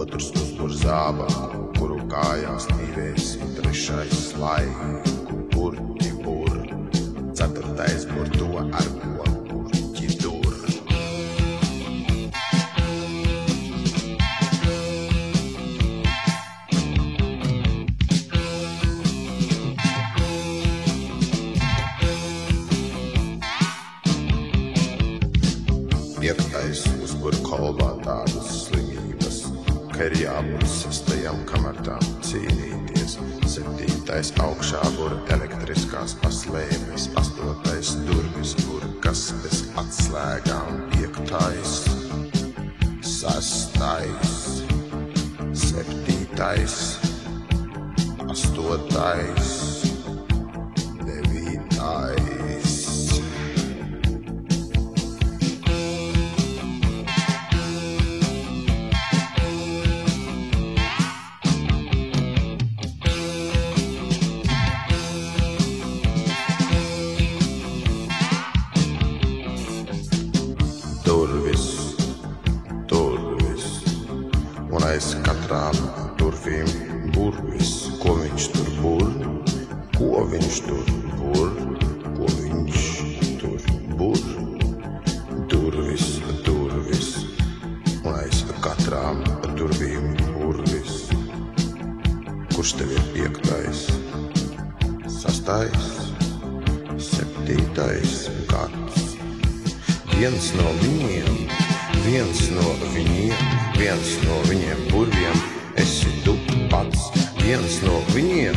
otrs uzbur zābaku, kuru kājās tīvēs, trešais laiku burķi bur, ceturtais bur to, ar ko burķi dur. Piektais uzbur kolbā tādas slimības, ka ir jābūt sestajam kamatām cīnīties. Septītais augšā bur elektriskās paslēpes, astotais durvis bur, kas bez atslēgām. Piektais, sestais, septītais, astotais, devītais. Un aiz katrām durvīm burvis, ko viņš tur bur, ko viņš tur bur, ko viņš tur bur. Durvis, durvis, un aiz katrām durvīm burvis. Kurš tev ir piektais, sastais, septītais gads? Viens no viņiem, viens no viņiem, viens no viņiem burviem esi tu pats. Viens no viņiem,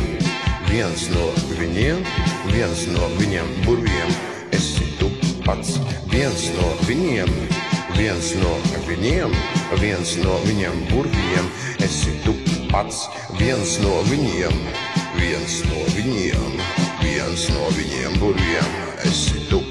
viens no viņiem, viens no viņiem burviem esi tu pats. Viens no viņiem, viens no viņiem, viens no viņiem burviem esi tu pats. Viens no viņiem, viens no viņiem, viens no viņiem burviem esi tu